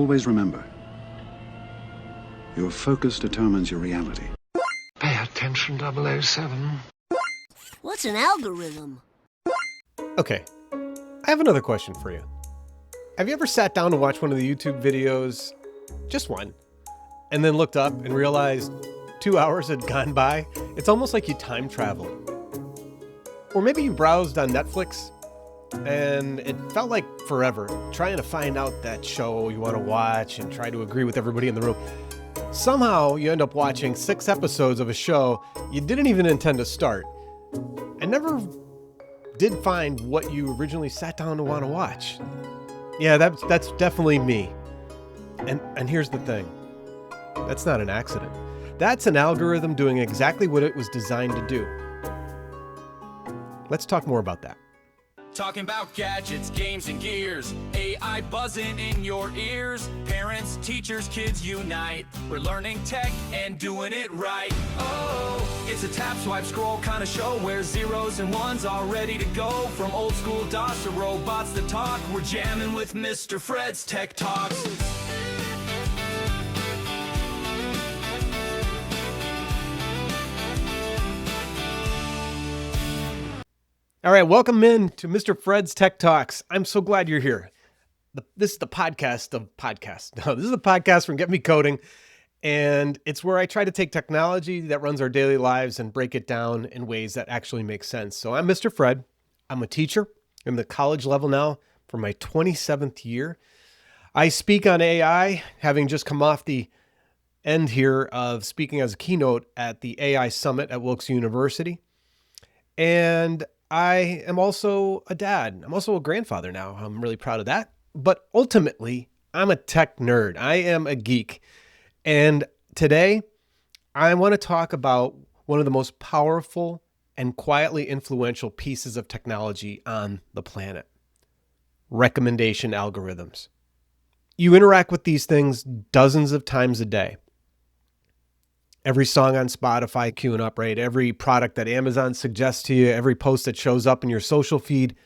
Always remember, your focus determines your reality. Pay attention, 007. What's an algorithm? Okay, I have another question for you. Have you ever sat down to watch one of the YouTube videos, just one, and then looked up and realized 2 hours had gone by? It's almost like you time traveled. Or maybe you browsed on Netflix and it felt like forever, trying to find out that show you want to watch and try to agree with everybody in the room. Somehow you end up watching 6 episodes of a show you didn't even intend to start and never did find what you originally sat down to want to watch. Yeah, that's definitely me. And here's the thing. That's not an accident. That's an algorithm doing exactly what it was designed to do. Let's talk more about that. Talking about gadgets, games, and gears. AI buzzing in your ears. Parents, teachers, kids unite. We're learning tech and doing it right. Oh, it's a tap, swipe, scroll kind of show where zeros and ones are ready to go. From old school DOS to robots that talk, we're jamming with Mr. Fred's Tech Talks. All right, welcome in to Mr. Fred's Tech Talks. I'm so glad you're here. This is the podcast of podcasts. No, this is the podcast from Get Me Coding, and it's where I try to take technology that runs our daily lives and break it down in ways that actually make sense. So I'm Mr. Fred. I'm a teacher. I'm the college level now for my 27th year. I speak on AI, having just come off the end here of speaking as a keynote at the AI Summit at Wilkes University. And I am also a dad. I'm also a grandfather now. I'm really proud of that. But ultimately, I'm a tech nerd. I am a geek. And today, I want to talk about one of the most powerful and quietly influential pieces of technology on the planet: recommendation algorithms. You interact with these things dozens of times a day. Every song on Spotify queuing up, right? Every product that Amazon suggests to you, every post that shows up in your social feed,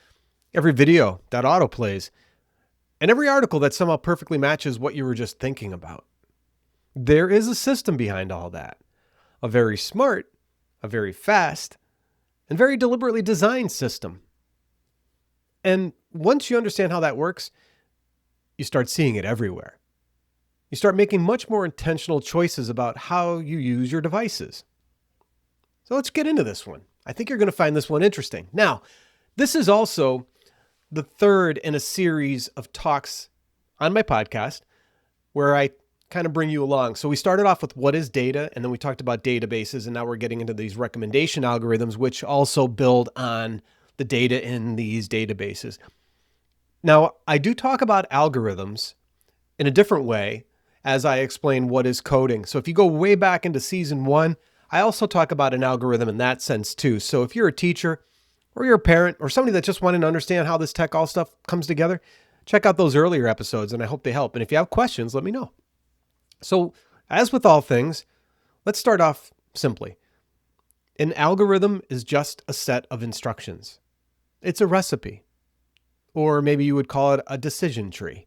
every video that autoplays, and every article that somehow perfectly matches what you were just thinking about. There is a system behind all that. A very smart, a very fast, and very deliberately designed system. And once you understand how that works, you start seeing it everywhere. You start making much more intentional choices about how you use your devices. So let's get into this one. I think you're going to find this one interesting. Now, this is also the third in a series of talks on my podcast where I kind of bring you along. So we started off with what is data, and then we talked about databases, and now we're getting into these recommendation algorithms, which also build on the data in these databases. Now, I do talk about algorithms in a different way as I explain what is coding. So if you go way back into season 1, I also talk about an algorithm in that sense too. So if you're a teacher or you're a parent or somebody that just wanted to understand how this tech all stuff comes together, check out those earlier episodes and I hope they help. And if you have questions, let me know. So as with all things, let's start off simply. An algorithm is just a set of instructions. It's a recipe, or maybe you would call it a decision tree.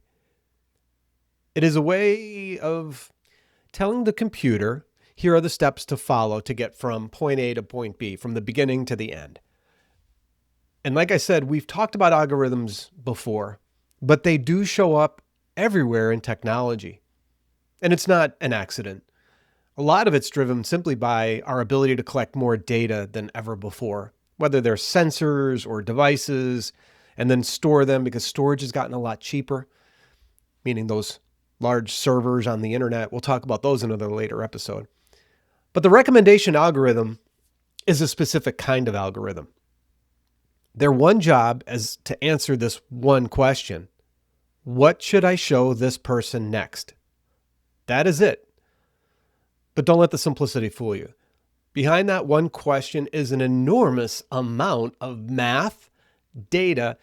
It is a way of telling the computer, here are the steps to follow to get from point A to point B, from the beginning to the end. And like I said, we've talked about algorithms before, but they do show up everywhere in technology. And it's not an accident. A lot of it's driven simply by our ability to collect more data than ever before, whether they're sensors or devices, and then store them because storage has gotten a lot cheaper, meaning those large servers on the internet. We'll talk about those in another later episode. But the recommendation algorithm is a specific kind of algorithm. Their one job is to answer this one question: what should I show this person next? That is it. But don't let the simplicity fool you. Behind that one question is an enormous amount of math, data,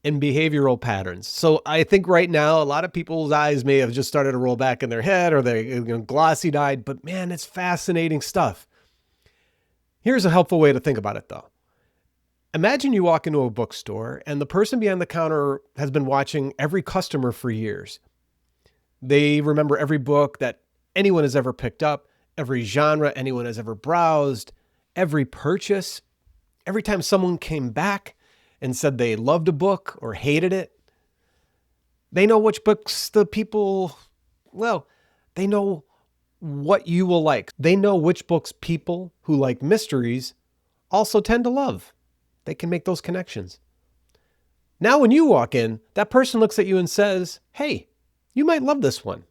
and behavioral patterns. So I think right now, a lot of people's eyes may have just started to roll back in their head, or they're glossy-eyed, but man, it's fascinating stuff. Here's a helpful way to think about it though. Imagine you walk into a bookstore and the person behind the counter has been watching every customer for years. They remember every book that anyone has ever picked up, every genre anyone has ever browsed, every purchase, every time someone came back and said they loved a book or hated it. They know which books they know what you will like. They know which books people who like mysteries also tend to love. They can make those connections. Now, when you walk in, that person looks at you and says, hey, you might love this one.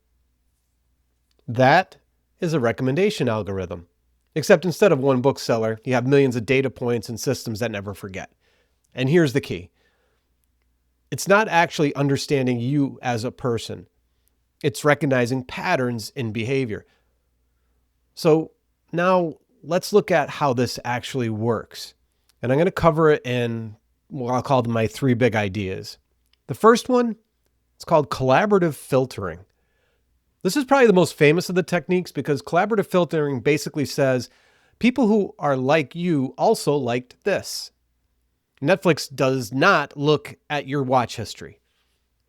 That is a recommendation algorithm. Except instead of one bookseller, you have millions of data points and systems that never forget. And here's the key. It's not actually understanding you as a person. It's recognizing patterns in behavior. So now let's look at how this actually works. And I'm going to cover it in what I'll call my 3 big ideas. The first one, it's called collaborative filtering. This is probably the most famous of the techniques because collaborative filtering basically says people who are like you also liked this. Netflix does not look at your watch history.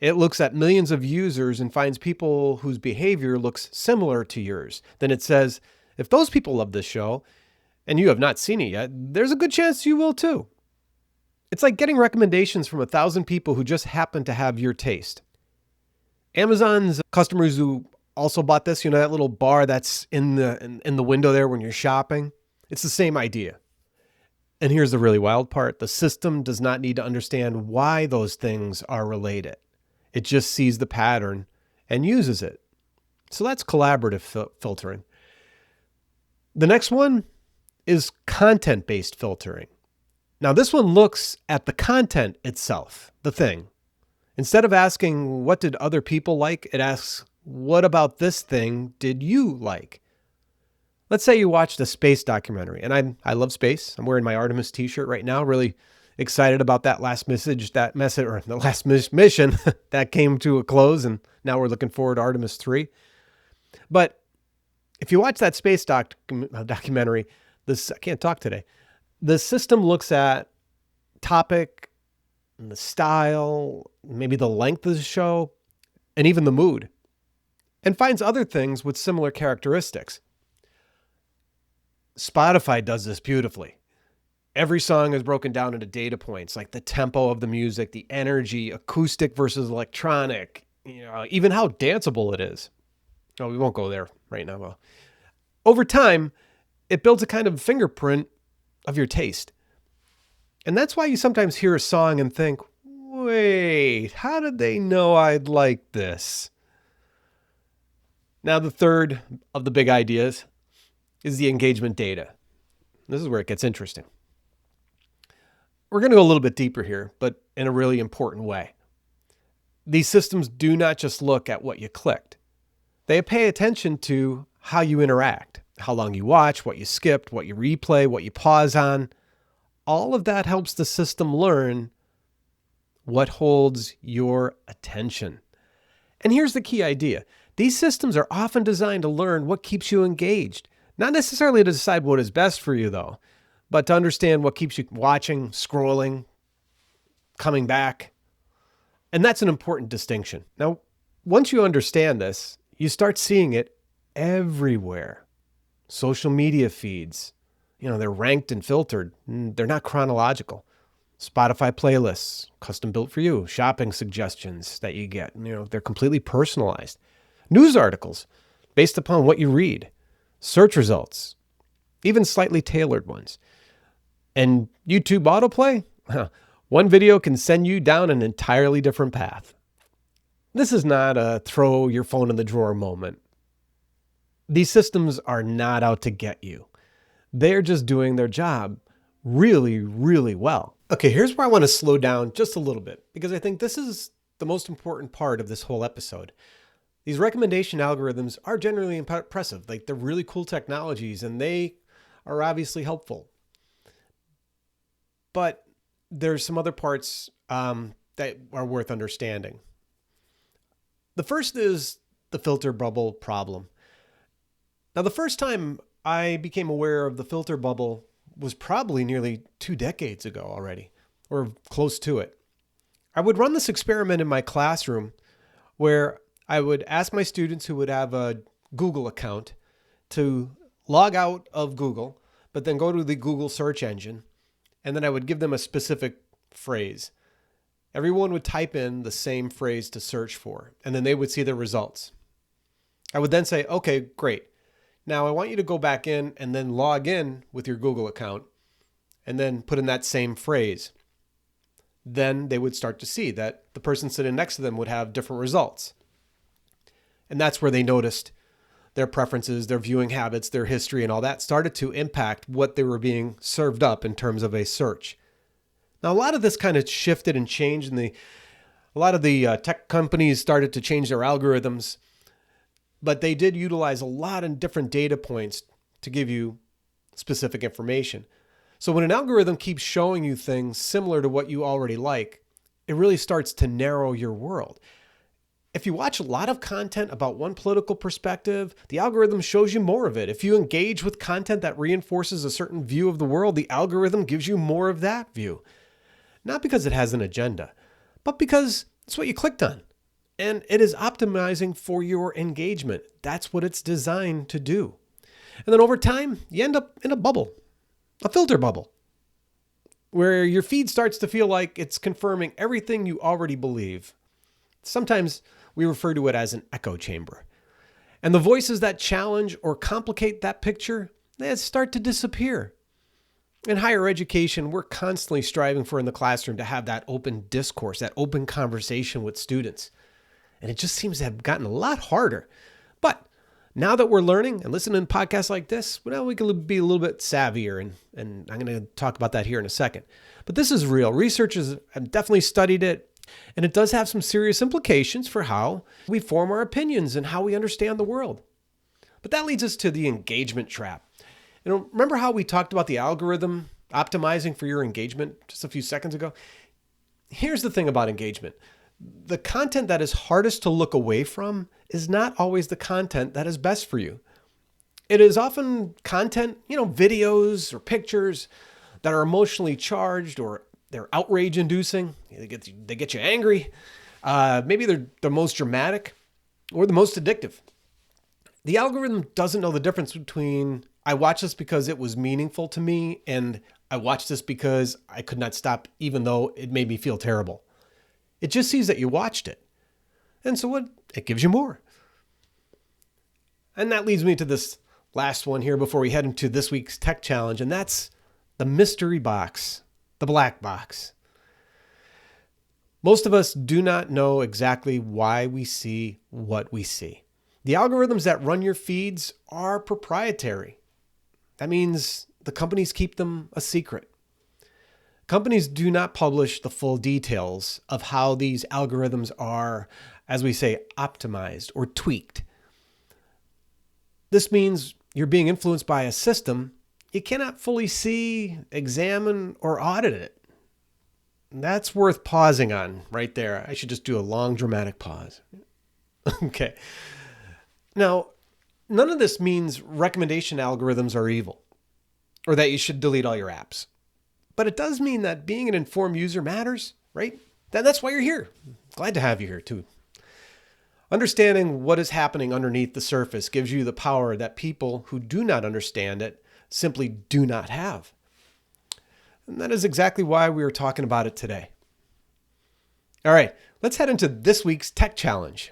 It looks at millions of users and finds people whose behavior looks similar to yours. Then it says, if those people love this show and you have not seen it yet, there's a good chance you will too. It's like getting recommendations from 1,000 people who just happen to have your taste. Amazon's customers who also bought this, that little bar that's in the window there when you're shopping, it's the same idea. And here's the really wild part. The system does not need to understand why those things are related. It just sees the pattern and uses it. So that's collaborative filtering. The next one is content-based filtering. Now this one looks at the content itself, the thing. Instead of asking, what did other people like? It asks, what about this thing did you like? Let's say you watched a space documentary, and I love space. I'm wearing my Artemis t-shirt right now, really excited about that last mission that came to a close, and now we're looking forward to Artemis 3. But if you watch that space documentary, I can't talk today. The system looks at topic, and the style, maybe the length of the show, and even the mood, and finds other things with similar characteristics. Spotify does this beautifully. Every song is broken down into data points, like the tempo of the music, the energy, acoustic versus electronic, even how danceable it is. Oh, we won't go there right now. Well, over time, it builds a kind of fingerprint of your taste. And that's why you sometimes hear a song and think, wait, how did they know I'd like this? Now, the third of the big ideas is the engagement data. This is where it gets interesting. We're going to go a little bit deeper here, but in a really important way. These systems do not just look at what you clicked. They pay attention to how you interact, how long you watch, what you skipped, what you replay, what you pause on. All of that helps the system learn what holds your attention. And here's the key idea. These systems are often designed to learn what keeps you engaged. Not necessarily to decide what is best for you, though, but to understand what keeps you watching, scrolling, coming back. And that's an important distinction. Now, once you understand this, you start seeing it everywhere. Social media feeds, they're ranked and filtered. They're not chronological. Spotify playlists, custom built for you. Shopping suggestions that you get, they're completely personalized. News articles based upon what you read. Search results, even slightly tailored ones. And YouTube autoplay, one video can send you down an entirely different path. This is not a throw your phone in the drawer moment. These systems are not out to get you. They're just doing their job really, really well. Okay, here's where I want to slow down just a little bit, because I think this is the most important part of this whole episode. These recommendation algorithms are generally impressive. Like, they're really cool technologies and they are obviously helpful. But there's some other parts that are worth understanding. The first is the filter bubble problem. Now, the first time I became aware of the filter bubble was probably nearly 2 decades ago already, or close to it. I would run this experiment in my classroom where I would ask my students who would have a Google account to log out of Google, but then go to the Google search engine, and then I would give them a specific phrase. Everyone would type in the same phrase to search for, and then they would see their results. I would then say, okay, great. Now I want you to go back in and then log in with your Google account and then put in that same phrase. Then they would start to see that the person sitting next to them would have different results. And that's where they noticed their preferences, their viewing habits, their history, and all that started to impact what they were being served up in terms of a search. Now, a lot of this kind of shifted and changed, and a lot of the tech companies started to change their algorithms, but they did utilize a lot of different data points to give you specific information. So when an algorithm keeps showing you things similar to what you already like, it really starts to narrow your world. If you watch a lot of content about one political perspective, the algorithm shows you more of it. If you engage with content that reinforces a certain view of the world, the algorithm gives you more of that view. Not because it has an agenda, but because it's what you clicked on. And it is optimizing for your engagement. That's what it's designed to do. And then over time, you end up in a bubble, a filter bubble, where your feed starts to feel like it's confirming everything you already believe. Sometimes we refer to it as an echo chamber. And the voices that challenge or complicate that picture, they start to disappear. In higher education, we're constantly striving for in the classroom to have that open discourse, that open conversation with students. And it just seems to have gotten a lot harder. But now that we're learning and listening to podcasts like this, well, we can be a little bit savvier. And I'm going to talk about that here in a second. But this is real. Researchers have definitely studied it. And it does have some serious implications for how we form our opinions and how we understand the world. But that leads us to the engagement trap. Remember how we talked about the algorithm optimizing for your engagement just a few seconds ago? Here's the thing about engagement. The content that is hardest to look away from is not always the content that is best for you. It is often content, videos or pictures that are emotionally charged or they're outrage inducing. They get you angry. Maybe they're the most dramatic or the most addictive. The algorithm doesn't know the difference between I watched this because it was meaningful to me and I watched this because I could not stop even though it made me feel terrible. It just sees that you watched it. And so what? It gives you more. And that leads me to this last one here before we head into this week's tech challenge. And that's the mystery box, the black box. Most of us do not know exactly why we see what we see. The algorithms that run your feeds are proprietary. That means the companies keep them a secret. Companies do not publish the full details of how these algorithms are, as we say, optimized or tweaked. This means you're being influenced by a system you cannot fully see, examine, or audit it. That's worth pausing on right there. I should just do a long dramatic pause. Okay. Now, none of this means recommendation algorithms are evil or that you should delete all your apps. But it does mean that being an informed user matters, right? That's why you're here. Glad to have you here too. Understanding what is happening underneath the surface gives you the power that people who do not understand it simply do not have. And that is exactly why we are talking about it today. All right, let's head into this week's tech challenge.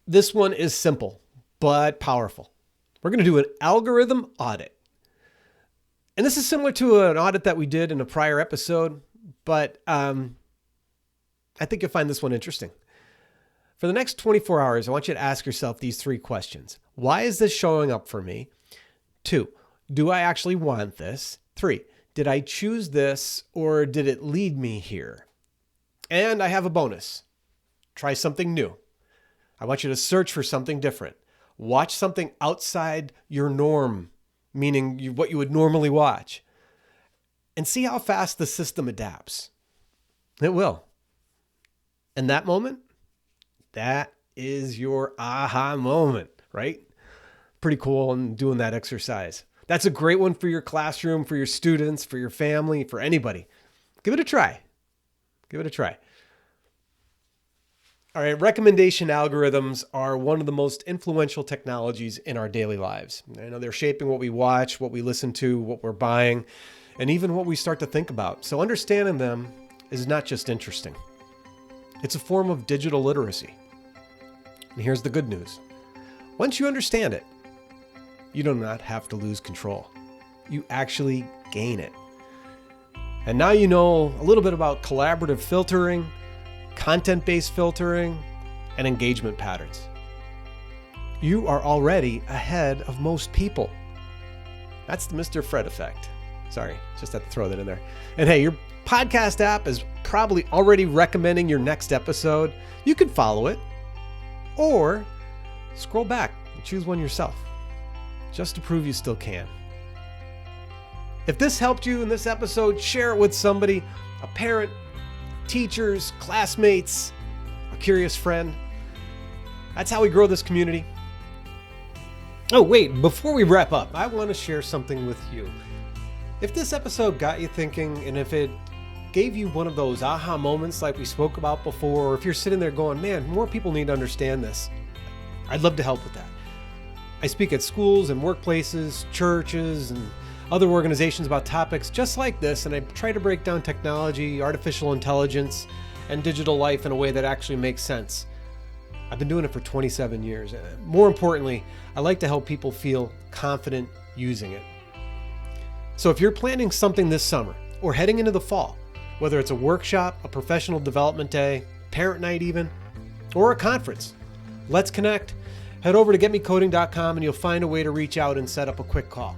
This one is simple, but powerful. We're going to do an algorithm audit. And this is similar to an audit that we did in a prior episode, but I think you'll find this one interesting. For the next 24 hours, I want you to ask yourself these 3 questions. Why is this showing up for me? 2, do I actually want this? 3, did I choose this or did it lead me here? And I have a bonus. Try something new. I want you to search for something different. Watch something outside your norm, meaning what you would normally watch, and see how fast the system adapts. It will. And that moment, that is your aha moment, right? Pretty cool and doing that exercise. That's a great one for your classroom, for your students, for your family, for anybody. Give it a try. Give it a try. All right, recommendation algorithms are one of the most influential technologies in our daily lives. I know they're shaping what we watch, what we listen to, what we're buying, and even what we start to think about. So understanding them is not just interesting. It's a form of digital literacy. And here's the good news. Once you understand it, you do not have to lose control. You actually gain it. And now you know a little bit about collaborative filtering, content-based filtering, and engagement patterns. You are already ahead of most people. That's the Mr. Fred effect. Sorry, just had to throw that in there. And hey, your podcast app is probably already recommending your next episode. You can follow it or scroll back and choose one yourself, just to prove you still can. If this helped you in this episode, share it with somebody, a parent, teachers, classmates, a curious friend. That's how we grow this community. Oh, wait, before we wrap up, I want to share something with you. If this episode got you thinking, and if it gave you one of those aha moments like we spoke about before, or if you're sitting there going, man, more people need to understand this, I'd love to help with that. I speak at schools and workplaces, churches, and other organizations about topics just like this, and I try to break down technology, artificial intelligence, and digital life in a way that actually makes sense. I've been doing it for 27 years. More importantly, I like to help people feel confident using it. So if you're planning something this summer or heading into the fall, whether it's a workshop, a professional development day, parent night even, or a conference, let's connect. Head over to getmecoding.com and you'll find a way to reach out and set up a quick call.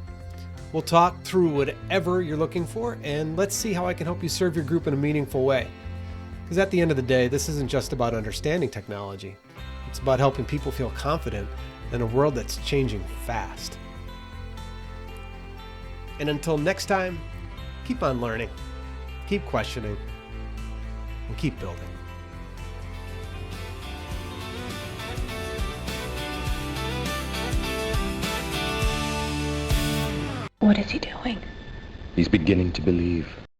We'll talk through whatever you're looking for, and let's see how I can help you serve your group in a meaningful way. Because at the end of the day, this isn't just about understanding technology. It's about helping people feel confident in a world that's changing fast. And until next time, keep on learning, keep questioning, and keep building. What is he doing? He's beginning to believe.